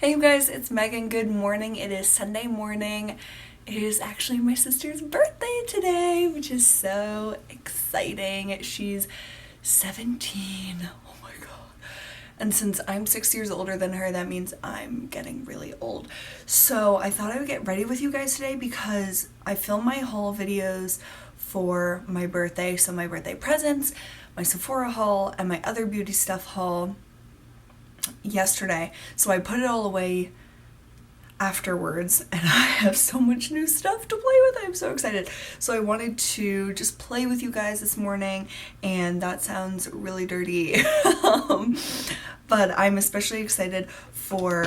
Hey you guys, it's Megan. Good morning. It is Sunday morning. It is actually my sister's birthday today, which is so exciting. She's 17. Oh my god. And since I'm 6 years older than her, that means I'm getting really old. So I thought I would get ready with you guys today because I film my haul videos for my birthday. So my birthday presents, my Sephora haul, and my other beauty stuff haul yesterday, so I put it all away afterwards, and I have so much new stuff to play with. I'm so excited. So I wanted to just play with you guys this morning, and that sounds really dirty. But I'm especially excited for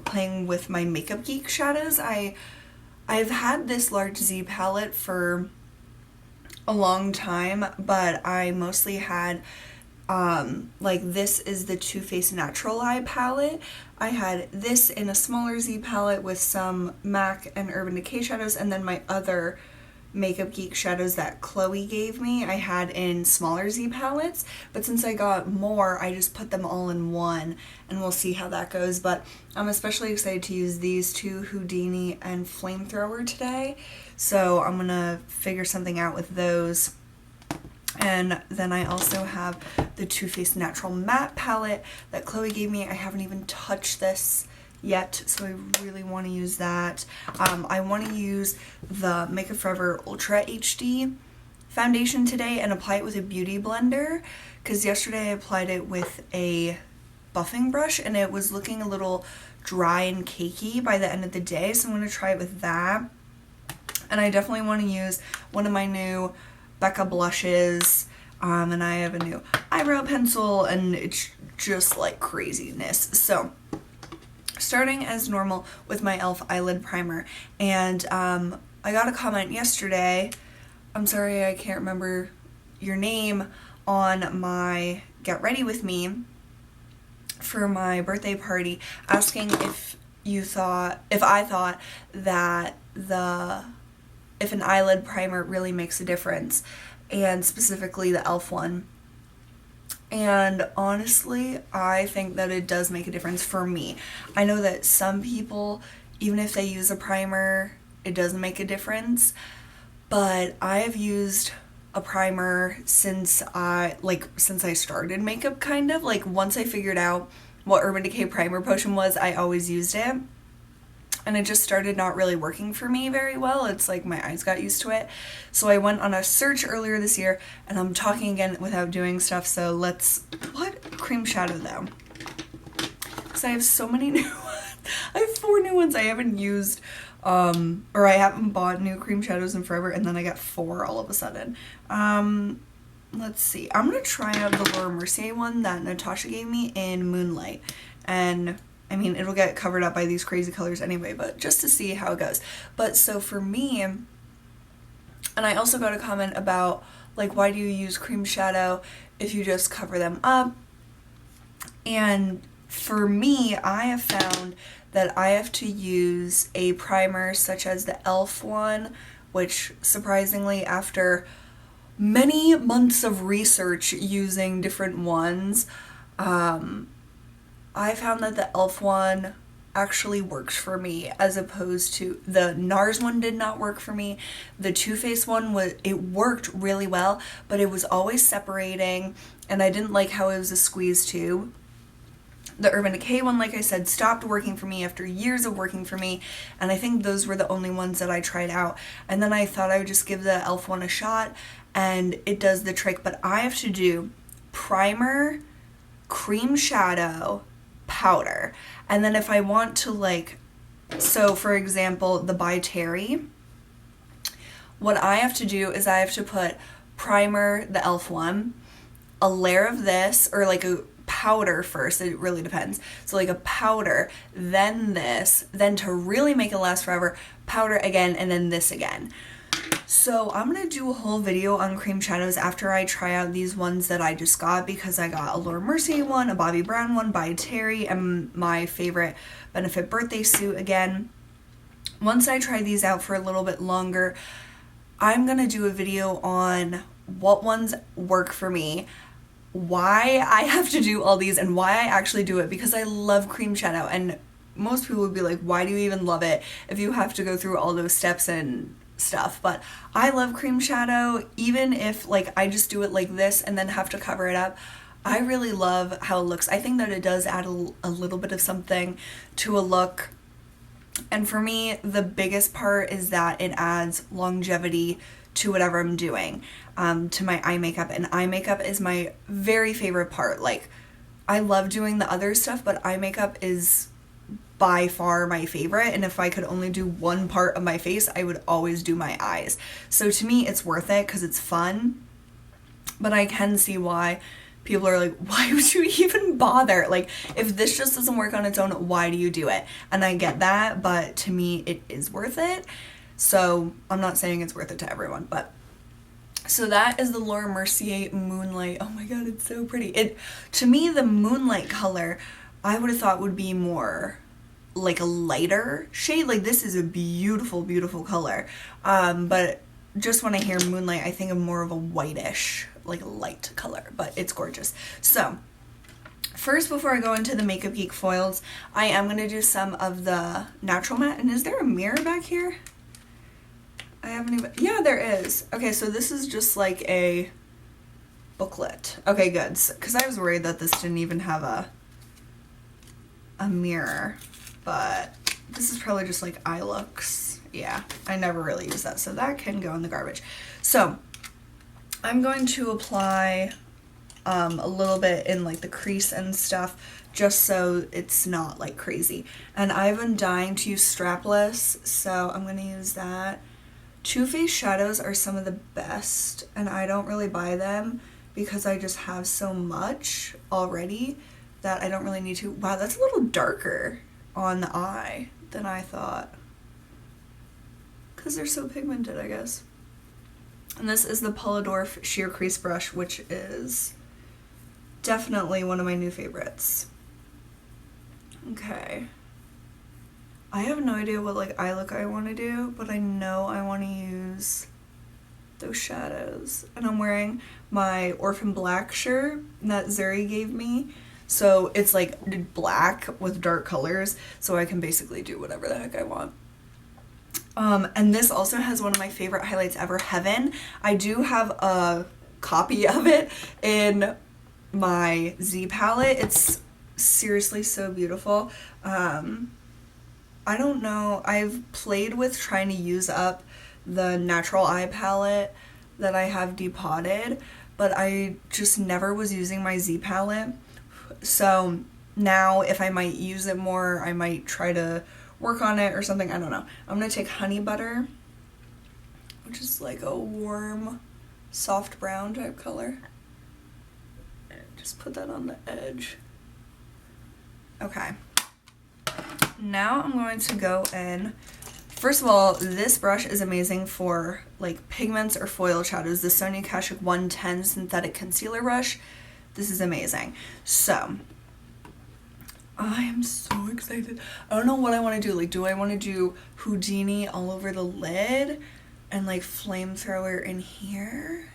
playing with my Makeup Geek shadows. I've had this large Z palette for a long time, but I mostly had like this is the Too Faced Natural Eye palette. I had this in a smaller Z palette with some MAC and Urban Decay shadows, and then my other Makeup Geek shadows that Chloe gave me I had in smaller Z palettes, but since I got more, I just put them all in one, and we'll see how that goes. But I'm especially excited to use these two, Houdini and Flamethrower, today, so I'm gonna figure something out with those. And then I also have the Too Faced Natural Matte palette that Chloe gave me. I haven't even touched this yet, so I really want to use that. I want to use the Makeup Forever Ultra HD foundation today and apply it with a beauty blender, because yesterday I applied it with a buffing brush and it was looking a little dry and cakey by the end of the day, so I'm going to try it with that. And I definitely want to use one of my new Becca blushes, and I have a new eyebrow pencil, and it's just like craziness. So starting as normal with my e.l.f. eyelid primer, and I got a comment yesterday, I'm sorry I can't remember your name, on my Get Ready With Me for my birthday party, asking if I thought that if an eyelid primer really makes a difference, and specifically the e.l.f. one. And honestly, I think that it does make a difference for me. I know that some people, even if they use a primer, it doesn't make a difference, but I have used a primer since I started makeup, kind of. Like, once I figured out what Urban Decay primer potion was, I always used it. And it just started not really working for me very well. It's like my eyes got used to it. So I went on a search earlier this year, and I'm talking again without doing stuff, so cream shadow though. Because I have so many new ones. I have 4 new ones I haven't used, or I haven't bought new cream shadows in forever, and then I got 4 all of a sudden. Let's see. I'm going to try out the Laura Mercier one that Natasha gave me in Moonlight. And I mean, it'll get covered up by these crazy colors anyway, but just to see how it goes. But so for me, and I also got a comment about, like, why do you use cream shadow if you just cover them up? And for me, I have found that I have to use a primer such as the e.l.f. one, which surprisingly, after many months of research using different ones, I found that the e.l.f. one actually works for me, as opposed to the NARS one did not work for me. The Too Faced one, it worked really well, but it was always separating, and I didn't like how it was a squeeze tube. The Urban Decay one, like I said, stopped working for me after years of working for me, and I think those were the only ones that I tried out. And then I thought I would just give the e.l.f. one a shot, and it does the trick. But I have to do primer, cream shadow, powder, and then if I want to, so for example, the By Terry, what I have to do is I have to put primer, the e.l.f. one, a layer of this, or like a powder first, it really depends, so like a powder, then this, then to really make it last forever, powder again, and then this again. So I'm going to do a whole video on cream shadows after I try out these ones that I just got, because I got a Laura Mercier one, a Bobbi Brown one, By Terry, and my favorite Benefit birthday suit again. Once I try these out for a little bit longer, I'm going to do a video on what ones work for me, why I have to do all these, and why I actually do it, because I love cream shadow. And most people would be like, why do you even love it if you have to go through all those steps and stuff? But I love cream shadow, even if like I just do it like this and then have to cover it up. I really love how it looks. I think that it does add a little bit of something to a look. And for me, the biggest part is that it adds longevity to whatever I'm doing, to my eye makeup. And eye makeup is my very favorite part. Like, I love doing the other stuff, but eye makeup is by far my favorite. And if I could only do one part of my face, I would always do my eyes. So to me, it's worth it because it's fun. But I can see why people are like, why would you even bother? Like, if this just doesn't work on its own, why do you do it? And I get that, but to me, it is worth it. So I'm not saying it's worth it to everyone, but so that is the Laura Mercier Moonlight. Oh my god, it's so pretty. To me, the Moonlight color, I would have thought would be more like a lighter shade. Like, this is a beautiful, beautiful color. But just when I hear Moonlight, I think of more of a whitish, like light color, but it's gorgeous. So first, before I go into the Makeup Geek foils, I am going to do some of the natural matte. And is there a mirror back here? I haven't even, yeah, there is. Okay, so this is just like a booklet. Okay, good. Because I was worried that this didn't even have a mirror, but this is probably just like eye looks. Yeah, I never really use that, so that can go in the garbage. So I'm going to apply a little bit in like the crease and stuff, just so it's not like crazy. And I've been dying to use Strapless, so I'm going to use that. Too Faced shadows are some of the best, and I don't really buy them because I just have so much already that I don't really need to. Wow, that's a little darker on the eye than I thought, because they're so pigmented, I guess. And this is the Paula Dorf Sheer Crease Brush, which is definitely one of my new favorites. Okay. I have no idea what like eye look I want to do, but I know I want to use those shadows. And I'm wearing my Orphan Black shirt that Zuri gave me. So it's like black with dark colors, so I can basically do whatever the heck I want. And this also has one of my favorite highlights ever, Heaven. I do have a copy of it in my Z palette. It's seriously so beautiful. I don't know, I've played with trying to use up the natural eye palette that I have depotted, but I just never was using my Z palette. So now if I might use it more, I might try to work on it or something. I don't know. I'm going to take Honey Butter, which is like a warm, soft brown type color. And just put that on the edge. Okay. Now I'm going to go in. First of all, this brush is amazing for like pigments or foil shadows. The Sonia Kashuk 110 Synthetic Concealer Brush. This is amazing. So I am so excited. I don't know what I want to do. Like, do I want to do Houdini all over the lid and like flamethrower in here?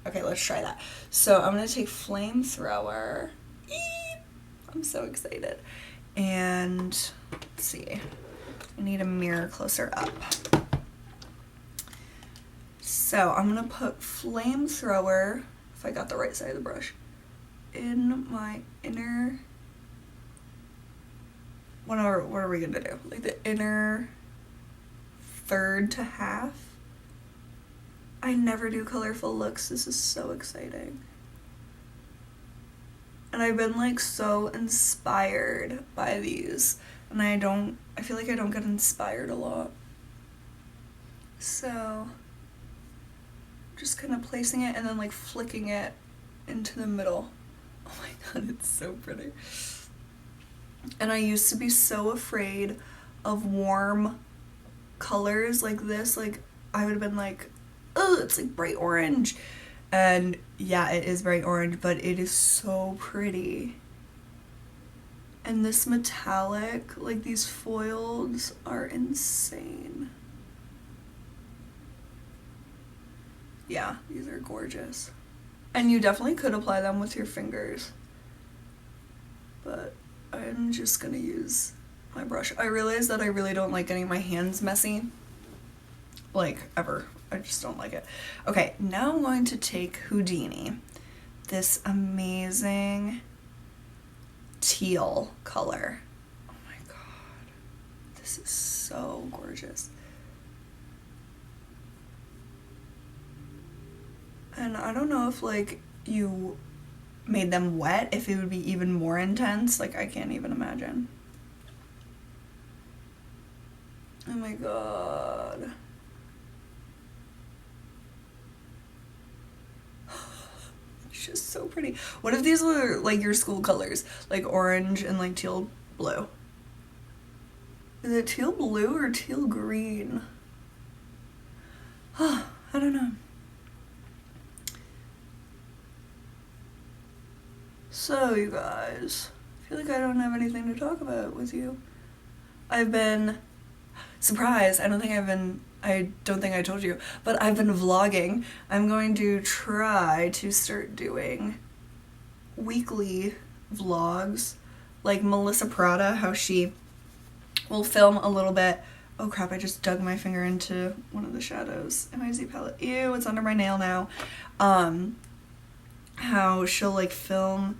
Okay, let's try that. So I'm going to take flamethrower. I'm so excited. And let's see. I need a mirror closer up. So I'm going to put flamethrower, if I got the right side of the brush, in my inner, what are we gonna do? Like the inner third to half. I never do colorful looks. This is so exciting. And I've been like so inspired by these. And I feel like I don't get inspired a lot. So just kind of placing it and then like flicking it into the middle. Oh my god, it's so pretty. And I used to be so afraid of warm colors like this. Like, I would have been like, oh, it's like bright orange. And yeah, it is bright orange, but it is so pretty. And this metallic, like these foils are insane. Yeah, these are gorgeous. And you definitely could apply them with your fingers. But I'm just gonna use my brush. I realized that I really don't like getting my hands messy. Like, ever. I just don't like it. Okay, now I'm going to take Houdini. This amazing teal color. Oh my god. This is so gorgeous. And I don't know if, like, you made them wet, if it would be even more intense. Like, I can't even imagine. Oh my god. It's just so pretty. What if these were, like, your school colors? Like, orange and, like, teal blue. Is it teal blue or teal green? I don't know. So, you guys, I feel like I don't have anything to talk about with you. I've been surprised. I don't think I told you, but I've been vlogging. I'm going to try to start doing weekly vlogs, like Melissa Prada, how she will film a little bit. Oh crap, I just dug my finger into one of the shadows in my Z palette. Ew, it's under my nail now. How she'll like film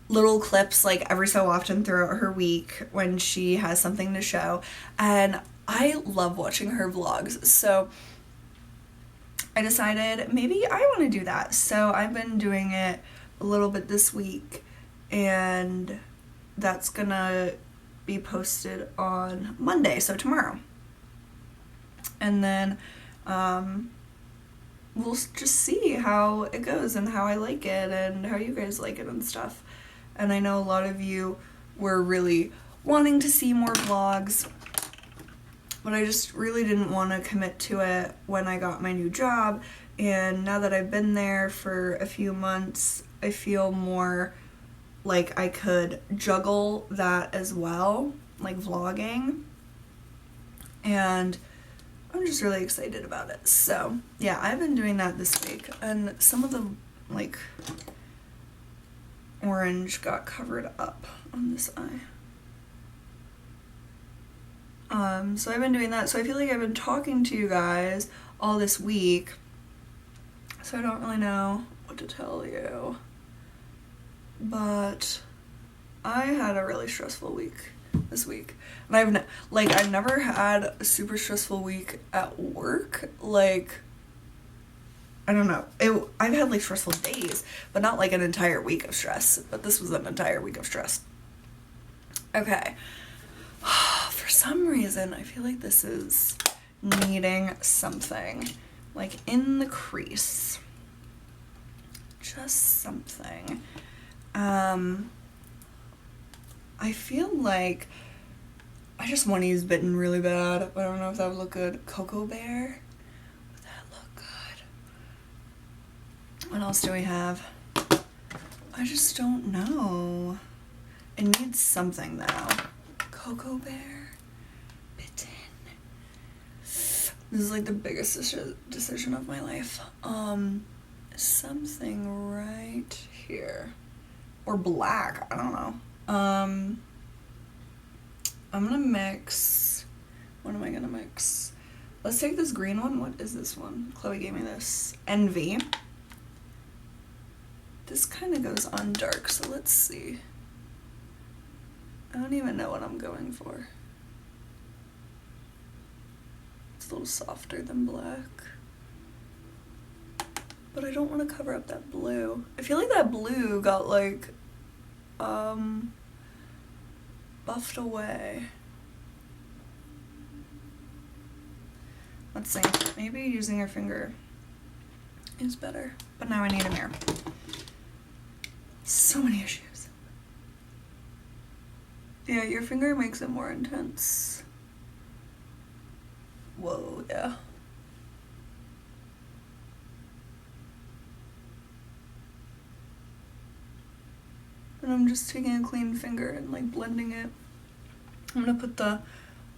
little clips like every so often throughout her week when she has something to show, and I love watching her vlogs, so I decided maybe I want to do that. So I've been doing it a little bit this week, and that's gonna be posted on Monday, so tomorrow. And then we'll just see how it goes and how I like it and how you guys like it and stuff. And I know a lot of you were really wanting to see more vlogs, but I just really didn't want to commit to it when I got my new job. And now that I've been there for a few months, I feel more like I could juggle that as well, like vlogging. And I'm just really excited about it. So yeah, I've been doing that this week, and some of the like orange got covered up on this eye. So I've been doing that. So I feel like I've been talking to you guys all this week, so I don't really know what to tell you. But I had a really stressful week this week. And I've never had a super stressful week at work. Like, I don't know. I've had like stressful days, but not like an entire week of stress. But this was an entire week of stress. Okay. For some reason, I feel like this is needing something. Like in the crease. Just something. I feel like I just want to use Bitten really bad, but I don't know if that would look good. Cocoa Bear? Would that look good? What else do we have? I just don't know. It needs something though. Cocoa Bear? Bitten. This is like the biggest decision of my life. Something right here. Or black, I don't know. I'm gonna mix, what am I gonna mix? Let's take this green one. What is this one? Chloe gave me this. Envy. This kind of goes on dark, so let's see. I don't even know what I'm going for. It's a little softer than black. But I don't want to cover up that blue. I feel like that blue got like, buffed away. Let's see. Maybe using your finger is better. But now I need a mirror. So many issues. Yeah, your finger makes it more intense. Whoa, yeah. And I'm just taking a clean finger and like blending it. I'm gonna put the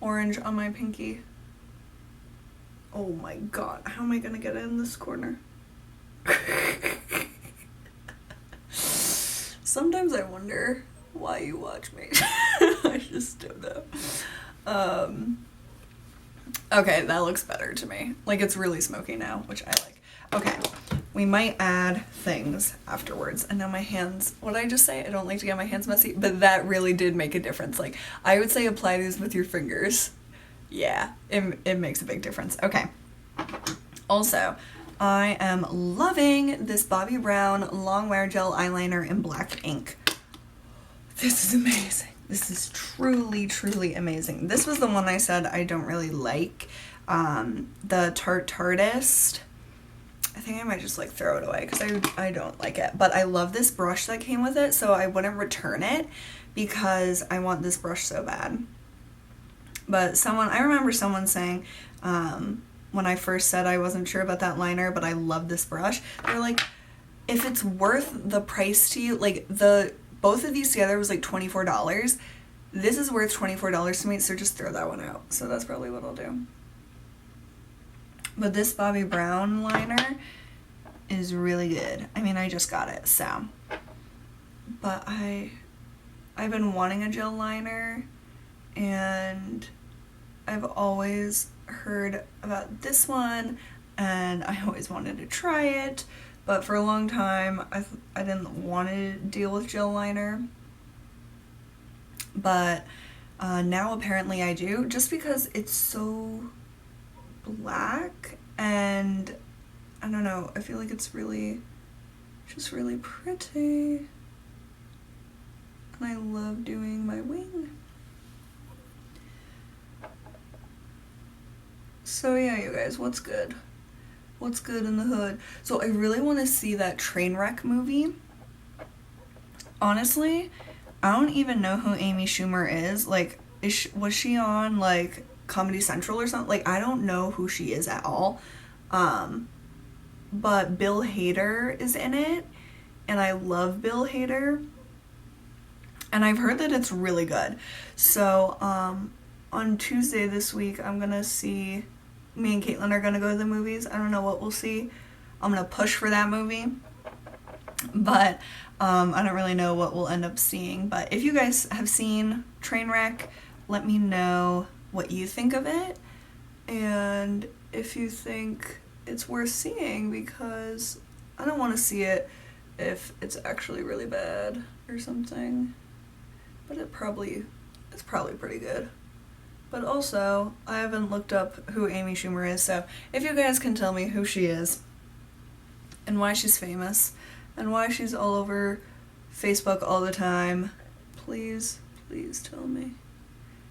orange on my pinky. Oh my god, how am I gonna get it in this corner? Sometimes I wonder why you watch me. I just don't know. Okay, that looks better to me. Like, it's really smoky now, which I like. Okay, we might add things afterwards. And now my hands, what did I just say? I don't like to get my hands messy, but that really did make a difference. Like, I would say apply these with your fingers. Yeah, it makes a big difference. Okay. Also, I am loving this Bobbi Brown Long Wear Gel Eyeliner in black ink. This is amazing. This is truly, truly amazing. This was the one I said I don't really like. The Tartist. I think I might just like throw it away because I don't like it. But I love this brush that came with it, so I wouldn't return it because I want this brush so bad. But I remember someone saying, when I first said I wasn't sure about that liner, but I love this brush, they're like, if it's worth the price to you, like both of these together was like $24. This is worth $24 to me, so just throw that one out. So that's probably what I'll do. But this Bobbi Brown liner is really good. I mean, I just got it, so. But I've been wanting a gel liner, and I've always heard about this one, and I always wanted to try it, but for a long time I didn't want to deal with gel liner. But now apparently I do, just because it's so black, and I don't know, I feel like it's just really pretty, and I love doing my wing. So yeah, you guys, what's good? What's good in the hood? So I really want to see that Trainwreck movie. Honestly, I don't even know who Amy Schumer is. Like, was she on, like, Comedy Central or something? Like, I don't know who she is at all. But Bill Hader is in it, and I love Bill Hader. And I've heard that it's really good. So, on Tuesday this week, I'm gonna see, me and Caitlin are gonna go to the movies. I don't know what we'll see. I'm gonna push for that movie. But, I don't really know what we'll end up seeing. But if you guys have seen Trainwreck, let me know what you think of it. And if you think it's worth seeing, because I don't want to see it if it's actually really bad or something. But it's probably pretty good. But also, I haven't looked up who Amy Schumer is, so if you guys can tell me who she is, and why she's famous, and why she's all over Facebook all the time, please tell me.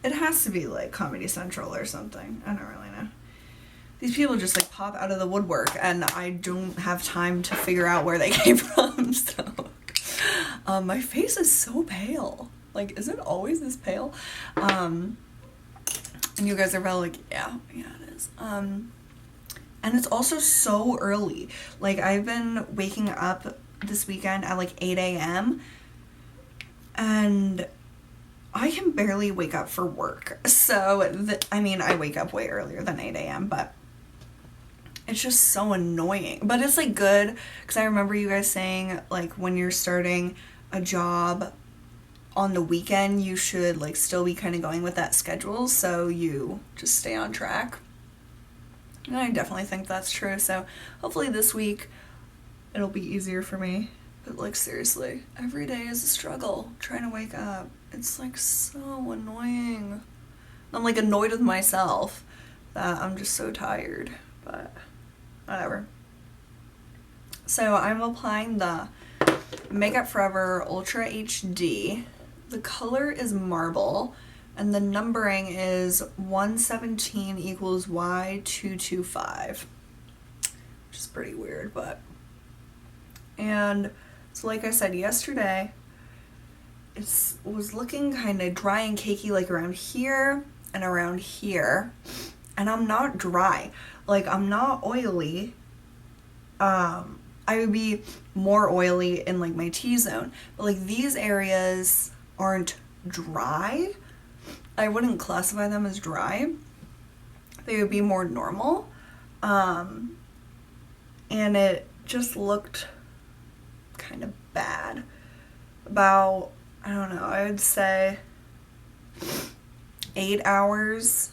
It has to be like Comedy Central or something. I don't really know. These people just like pop out of the woodwork, and I don't have time to figure out where they came from, so. My face is so pale. Like, is it always this pale? And you guys are probably like, yeah, it is. And it's also so early. Like, I've been waking up this weekend at like 8 a.m. and I can barely wake up for work. So, I wake up way earlier than 8 a.m., but it's just so annoying. But it's like good, because I remember you guys saying, like, when you're starting a job on the weekend, you should like still be kind of going with that schedule, so you just stay on track. And I definitely think that's true, so hopefully this week it'll be easier for me. But like, seriously, every day is a struggle trying to wake up. It's like so annoying. I'm like annoyed with myself that I'm just so tired, but whatever. So I'm applying the Makeup Forever Ultra HD. The color is Marble, and the numbering is 117 equals Y225, which is pretty weird, but. And so like I said yesterday, it was looking kind of dry and cakey, like around here and around here, and I'm not dry. Like, I'm not oily. I would be more oily in like my T-zone, but like these areas aren't dry. I wouldn't classify them as dry. They would be more normal. And it just looked kind of bad. About I don't know, I would say 8 hours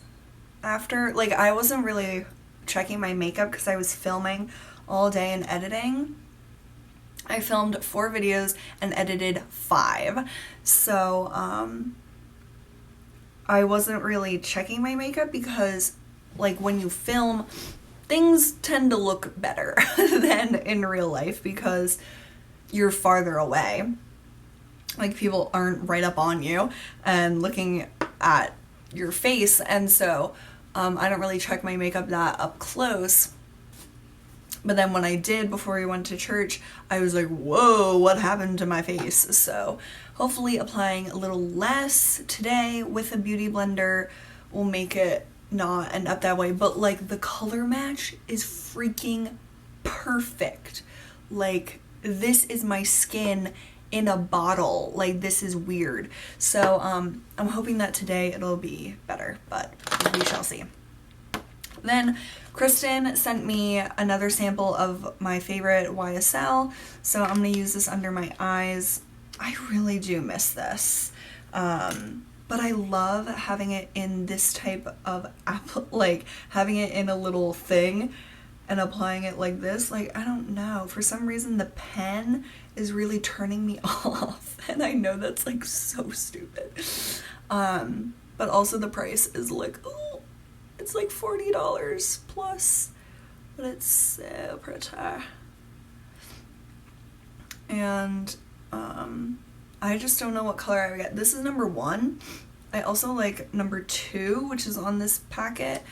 after. Like, I wasn't really checking my makeup because I was filming all day and editing. I filmed 4 videos and edited 5. So, I wasn't really checking my makeup because, like, when you film, things tend to look better than in real life because you're farther away. Like, people aren't right up on you and looking at your face, and so I don't really check my makeup that up close. But then when I did before we went to church, I was like, whoa, what happened to my face? So hopefully applying a little less today with a beauty blender will make it not end up that way. But like, the color match is freaking perfect. Like, this is my skin in a bottle. Like, this is weird. So I'm hoping that today it'll be better, but we shall see. Then Kristen sent me another sample of my favorite YSL, so I'm gonna use this under my eyes. I really do miss this, but I love having it in this type of like having it in a little thing and applying it like this. Like, I don't know, for some reason the pen is really turning me off, and I know that's like so stupid, but also the price is like, oh, it's like $40 plus, but it's so pretty. And I just don't know what color I would get. This is number 1. I also like number 2, which is on this packet.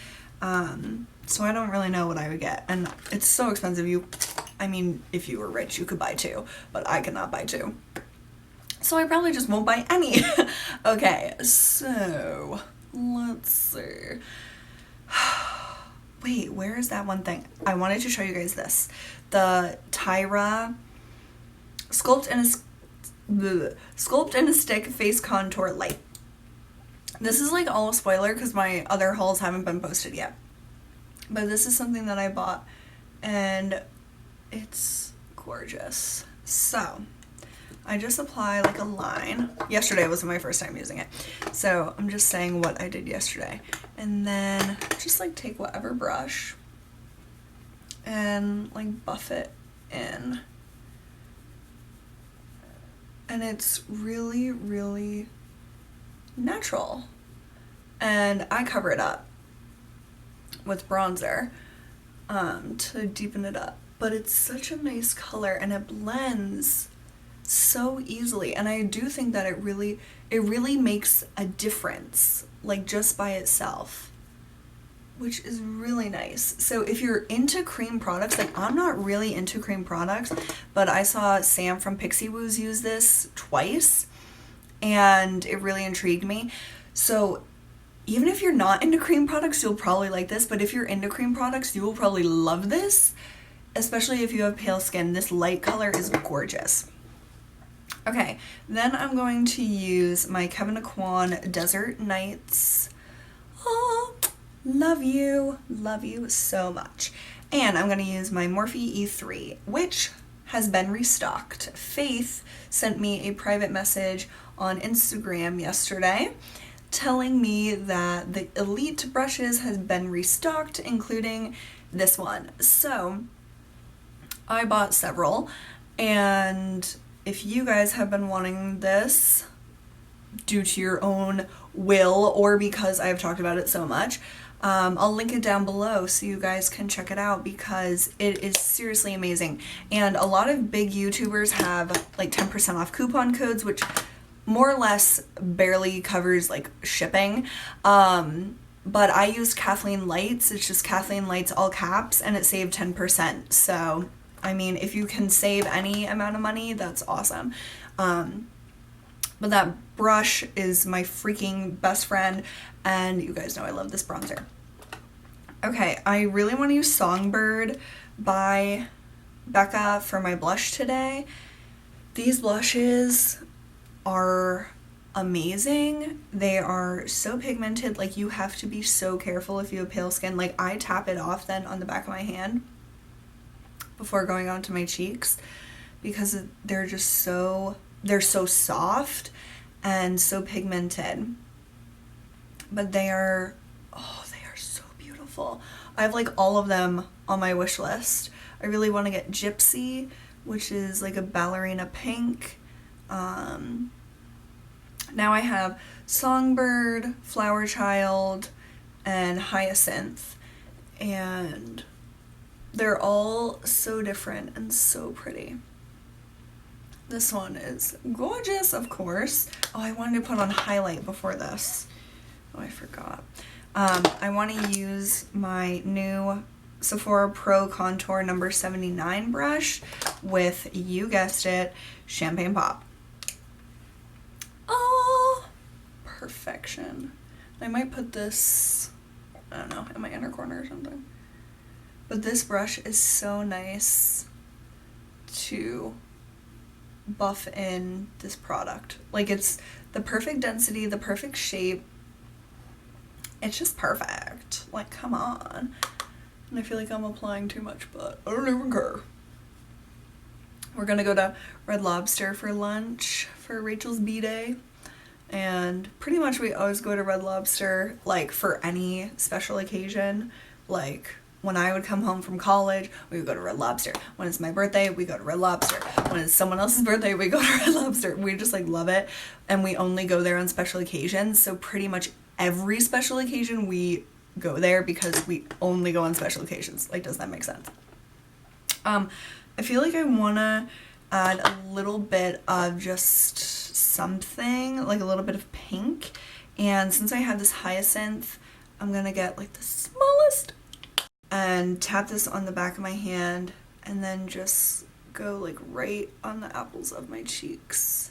So I don't really know what I would get, and it's so expensive. I mean, if you were rich, you could buy 2, but I cannot buy 2. So I probably just won't buy any. Okay, so let's see. Wait, where is that one thing? I wanted to show you guys this. The Tyra Sculpt and a Stick Face Contour Light. This is like all a spoiler because my other hauls haven't been posted yet. But this is something that I bought and it's gorgeous. So I just apply like a line. Yesterday wasn't my first time using it, so I'm just saying what I did yesterday. And then just like take whatever brush and like buff it in. And it's really, really natural. And I cover it up with bronzer to deepen it up. But it's such a nice color and it blends so easily, and I do think that it really makes a difference, like just by itself, which is really nice. So if you're into cream products, like I'm not really into cream products, but I saw Sam from Pixie Woos use this twice and it really intrigued me. So even if you're not into cream products, you'll probably like this, but if you're into cream products, you will probably love this, especially if you have pale skin. This light color is gorgeous. Okay, then I'm going to use my Kevyn Aucoin Desert Nights. Oh, love you so much. And I'm going to use my Morphe E3, which has been restocked. Faith sent me a private message on Instagram yesterday telling me that the Elite brushes has been restocked, including this one. So I bought several, and if you guys have been wanting this due to your own will or because I've talked about it so much, I'll link it down below so you guys can check it out because it is seriously amazing. And a lot of big YouTubers have like 10% off coupon codes, which more or less barely covers like shipping. But I used Kathleen Lights. It's just Kathleen Lights all caps, and it saved 10%. So I mean, if you can save any amount of money, that's awesome. But that brush is my freaking best friend, and you guys know I love this bronzer. Okay, I really want to use Songbird by Becca for my blush today. These blushes are amazing. They are so pigmented, like you have to be so careful if you have pale skin. Like I tap it off then on the back of my hand before going on to my cheeks because they're just so they're so soft and so pigmented, but they are, oh, they are so beautiful. I have like all of them on my wish list. I really want to get Gypsy, which is like a ballerina pink. Now I have Songbird, Flower Child, and Hyacinth, and they're all so different and so pretty. This one is gorgeous, of course. Oh, I wanted to put on highlight before this. Oh, I forgot. I want to use my new Sephora Pro Contour number 79 brush with, you guessed it, Champagne Pop. Oh, perfection. I might put this, I don't know, in my inner corner or something. But this brush is so nice to buff in this product. Like, it's the perfect density, the perfect shape. It's just perfect. Like, come on. And I feel like I'm applying too much, but I don't even care. We're gonna go to Red Lobster for lunch for Rachel's B-Day. And pretty much we always go to Red Lobster, like, for any special occasion. Like, when I would come home from college, we would go to Red Lobster. When it's my birthday, we go to Red Lobster. When it's someone else's birthday, we go to Red Lobster. We just, like, love it. And we only go there on special occasions. So pretty much every special occasion we go there because we only go on special occasions. Like, does that make sense? I feel like I want to add a little bit of just something, like a little bit of pink. And since I have this Hyacinth, I'm going to get, like, the smallest and tap this on the back of my hand and then just go, like, right on the apples of my cheeks.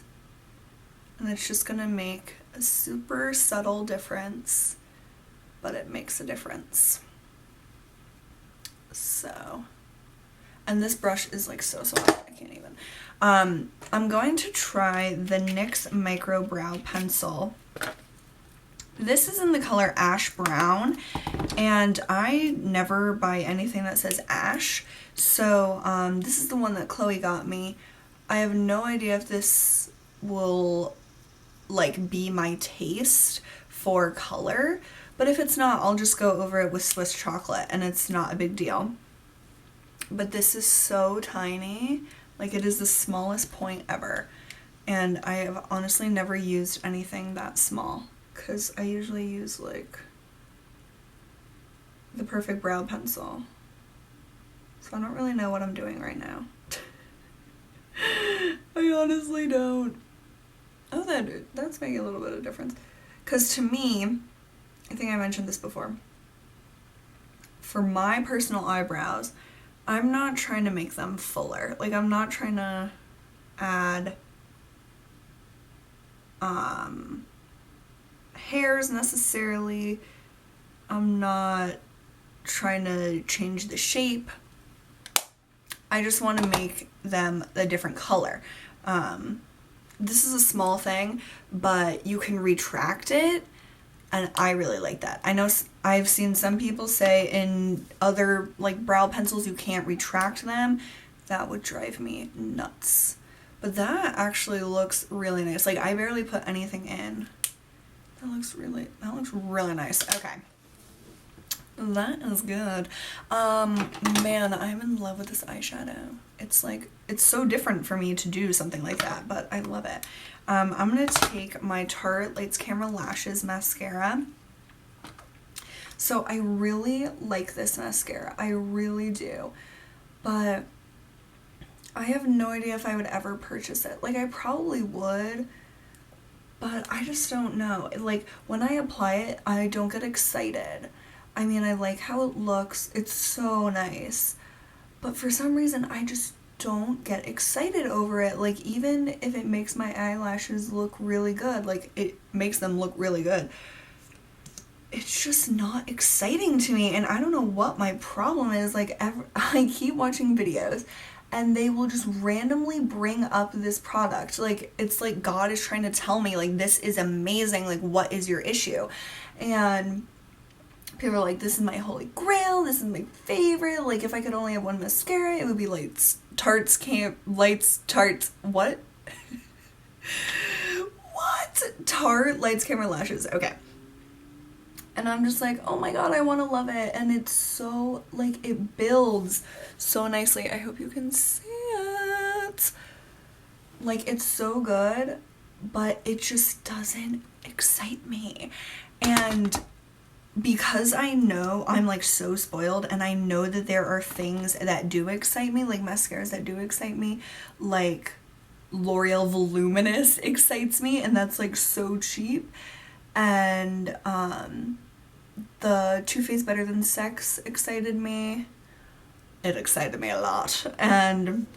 And it's just gonna make a super subtle difference, but it makes a difference. So, and this brush is, like, so soft, I can't even. I'm going to try the NYX Micro Brow Pencil. This is in the color Ash Brown, and I never buy anything that says ash, so this is the one that Chloe got me. I have no idea if this will, like, be my taste for color, but if it's not, I'll just go over it with Swiss chocolate, and it's not a big deal. But this is so tiny, like, it is the smallest point ever, and I have honestly never used anything that small. Because I usually use, like, the Perfect Brow Pencil. So I don't really know what I'm doing right now. I honestly don't. Oh, that's making a little bit of difference. Because to me, I think I mentioned this before, for my personal eyebrows, I'm not trying to make them fuller. Like, I'm not trying to add, hairs necessarily. I'm not trying to change the shape. I just want to make them a different color. This is a small thing, but you can retract it, and I really like that. I know I've seen some people say in other, like, brow pencils you can't retract them. That would drive me nuts. But that actually looks really nice. Like, I barely put anything in. That looks really nice. Okay. That is good. Man, I'm in love with this eyeshadow. It's like, it's so different for me to do something like that, but I love it. I'm going to take my Tarte Lights Camera Lashes mascara. So I really like this mascara. I really do. But I have no idea if I would ever purchase it. Like, I probably would, but I just don't know. Like, when I apply it, I don't get excited. I mean, I like how it looks. It's so nice. But for some reason, I just don't get excited over it. Like, even if it makes my eyelashes look really good, like, it makes them look really good, it's just not exciting to me. And I don't know what my problem is. Like, I keep watching videos, and they will just randomly bring up this product. Like, it's like God is trying to tell me, like, this is amazing. Like, what is your issue? And people are like, this is my holy grail. This is my favorite. Like, if I could only have one mascara, it would be like Tarte's what? What? Tarte Lights Camera Lashes. Okay. And I'm just like, oh my god, I want to love it. And it's so, like, it builds so nicely. I hope you can see it. Like, it's so good, but it just doesn't excite me. And because I know I'm, like, so spoiled, and I know that there are things that do excite me, like mascaras that do excite me, like L'Oreal Voluminous excites me, and that's, like, so cheap. And the Too Faced Better Than Sex excited me. It excited me a lot. And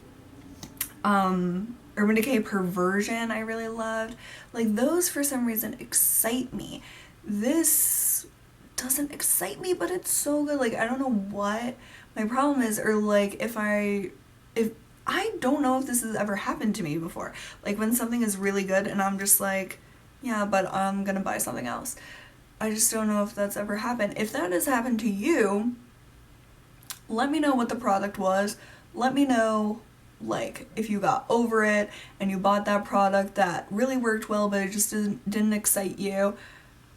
Urban Decay Perversion I really loved. Like, those for some reason excite me. This doesn't excite me, but it's so good. Like, I don't know what my problem is, or like if I don't know if this has ever happened to me before. Like, when something is really good and I'm just like, yeah, but I'm gonna buy something else. I just don't know if that's ever happened. If that has happened to you, let me know what the product was. Let me know, like, if you got over it and you bought that product that really worked well but it just didn't excite you.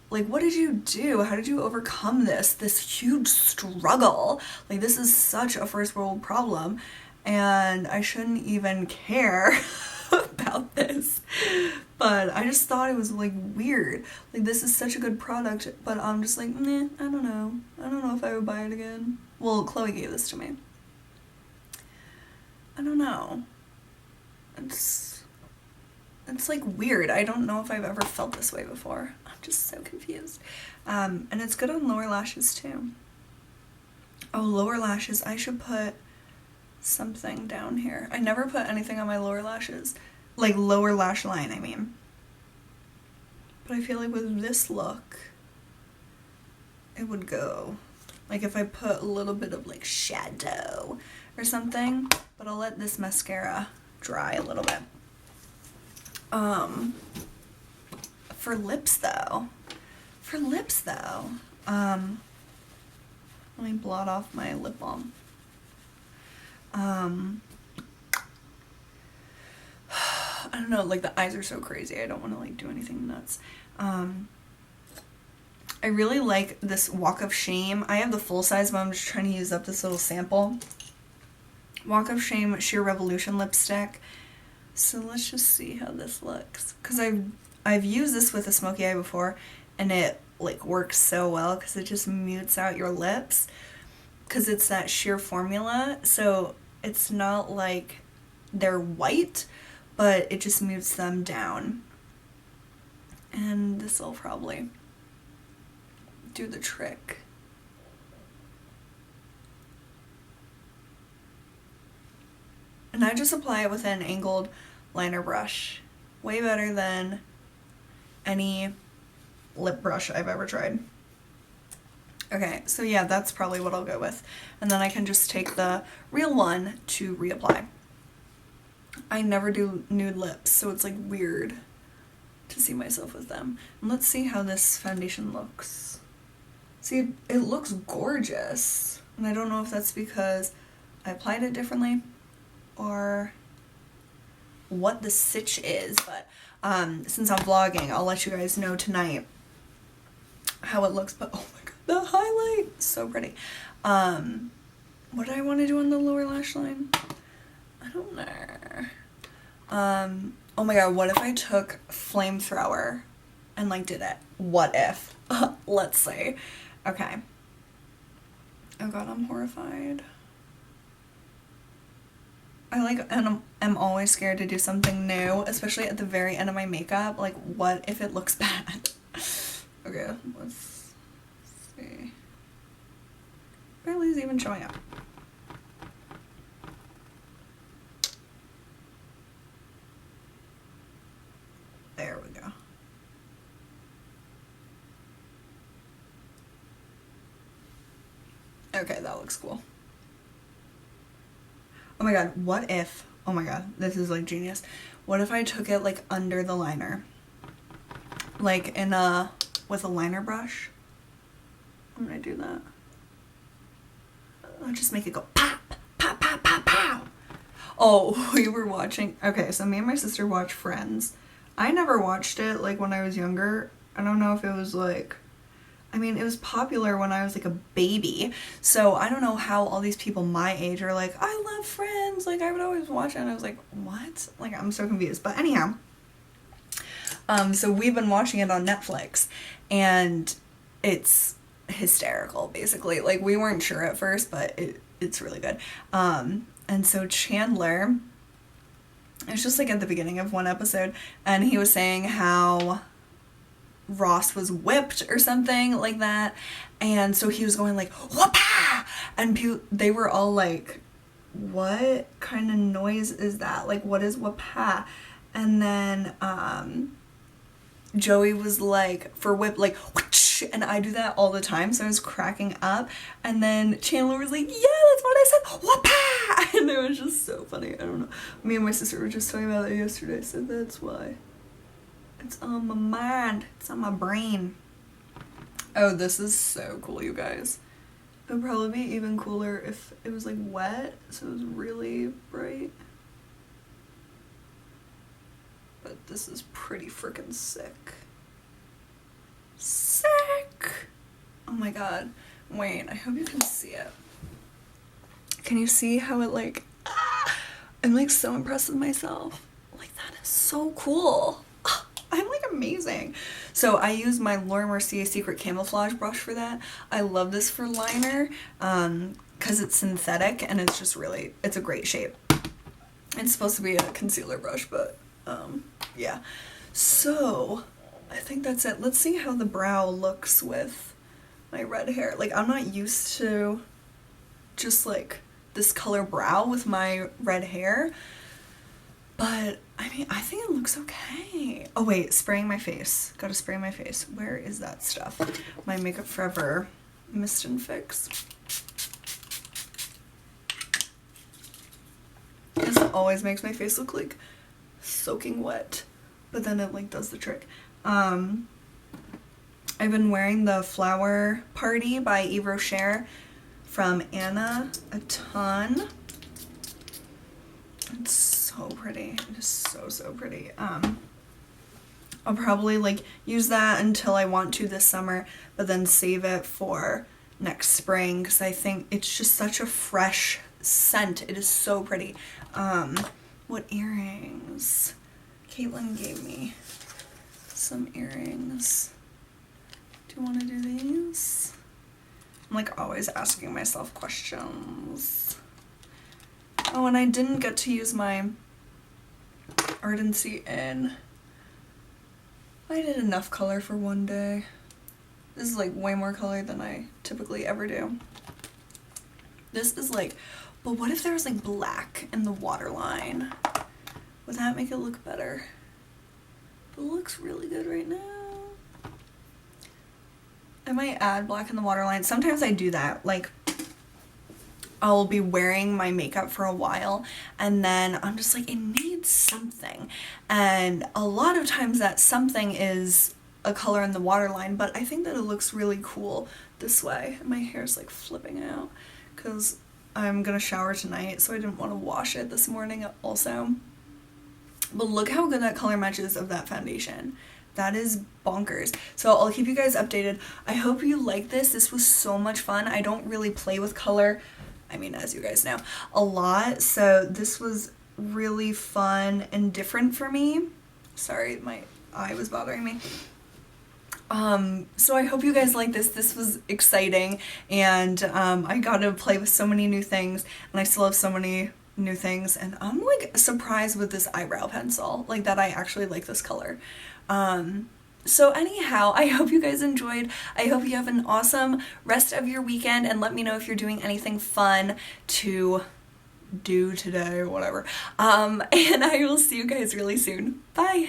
Like, what did you do? How did you overcome this huge struggle? Like, this is such a first world problem, and I shouldn't even care about this. But I just thought it was, like, weird. Like, this is such a good product, but I'm just like, meh, I don't know. I don't know if I would buy it again. Well, Chloe gave this to me. I don't know. It's like weird. I don't know if I've ever felt this way before. I'm just so confused. And it's good on lower lashes too. Oh, lower lashes. I should put something down here. I never put anything on my lower lashes. Like, lower lash line, I mean. But I feel like with this look, it would go. Like, if I put a little bit of, like, shadow or something. But I'll let this mascara dry a little bit. For lips though, let me blot off my lip balm. I don't know, like, the eyes are so crazy. I don't want to, like, do anything nuts. I really like this Walk of Shame. I have the full size, but I'm just trying to use up this little sample. Walk of Shame Sheer Revolution lipstick. So let's just see how this looks. Because I've used this with a smoky eye before, and it, like, works so well because it just mutes out your lips. Because it's that sheer formula, so it's not like they're white, but it just mutes them down. And this will probably do the trick. And I just apply it with an angled liner brush. Way better than any lip brush I've ever tried. Okay, so yeah, that's probably what I'll go with. And then I can just take the real one to reapply. I never do nude lips, so it's, like, weird to see myself with them. And let's see how this foundation looks. See, it looks gorgeous. And I don't know if that's because I applied it differently or what the sitch is, but since I'm vlogging, I'll let you guys know tonight how it looks. But oh my god, the highlight, so pretty. What do I want to do on the lower lash line? I don't know. Oh my god, what if I took Flamethrower and, like, did it? What if? Let's see. Okay. Oh god, I'm horrified. And I'm always scared to do something new, especially at the very end of my makeup. Like, what if it looks bad? Okay, let's see. Barely is even showing up. There we go. Okay, that looks cool. Oh my god, what if, oh my god, this is, like, genius. What if I took it, like, under the liner? Like, with a liner brush? I'm gonna do that. I'll just make it go pop, pop, pop, pop, pow. Oh, we were watching, okay, so me and my sister watch Friends. I never watched it like when I was younger. I don't know if it was like, I mean, it was popular when I was like a baby, so I don't know how all these people my age are like, I love Friends, like I would always watch it, and I was like, what? Like, I'm so confused. But anyhow, so we've been watching it on Netflix, and it's hysterical, basically. Like, we weren't sure at first, but it's really good. And so Chandler, it's just like at the beginning of one episode, and he was saying how Ross was whipped or something like that, and so he was going like, whoop-ah! And they were all like, what kind of noise is that? Like, what is whoop-ah? And then Joey was like, for whip, like, whoosh, and I do that all the time, so I was cracking up, and then Chandler was like, yeah, that's what I said, whoop-ah! And it was just so funny. I don't know, me and my sister were just talking about it yesterday, so that's why. It's on my mind. It's on my brain. Oh, this is so cool, you guys. It would probably be even cooler if it was like wet, so it was really bright. But this is pretty freaking sick. Sick! Oh my god. Wait, I hope you can see it. Can you see how it like, I'm like so impressed with myself. Like, that is so cool. I'm like amazing. So I use my Laura Mercier Secret Camouflage brush for that. I love this for liner because it's synthetic and it's just really, it's a great shape. It's supposed to be a concealer brush, but yeah. So I think that's it. Let's see how the brow looks with my red hair. Like, I'm not used to just like this color brow with my red hair. But, I mean, I think it looks okay. Oh, wait, spraying my face. Gotta spray my face. Where is that stuff? My Makeup Forever Mist and Fix. This always makes my face look like soaking wet. But then it, like, does the trick. I've been wearing the Flower Party by Yves Rocher from Anna a ton. It's so pretty. It is so pretty. I'll probably like use that until I want to this summer, but then save it for next spring because I think it's just such a fresh scent. It is so pretty. What earrings? Caitlin gave me some earrings. Do you want to do these? I'm like always asking myself questions. Oh, and I didn't get to use my Ardency in. I did enough color for one day. This is like way more color than I typically ever do. This is like, but what if there was like black in the waterline? Would that make it look better? But it looks really good right now. I might add black in the waterline. Sometimes I do that. Like, I'll be wearing my makeup for a while and then I'm just like, it needs something. And a lot of times that something is a color in the waterline, but I think that it looks really cool this way. My hair's like flipping out because I'm gonna shower tonight, so I didn't want to wash it this morning also. But look how good that color matches of that foundation. That is bonkers. So I'll keep you guys updated. I hope you like this. This was so much fun. I don't really play with color, I mean, as you guys know, a lot. So this was really fun and different for me. Sorry, my eye was bothering me. So I hope you guys like this. This was exciting, and I got to play with so many new things, and I still have so many new things, and I'm like surprised with this eyebrow pencil, like that I actually like this color. So anyhow, I hope you guys enjoyed. I hope you have an awesome rest of your weekend, and let me know if you're doing anything fun to do today or whatever. And I will see you guys really soon. Bye!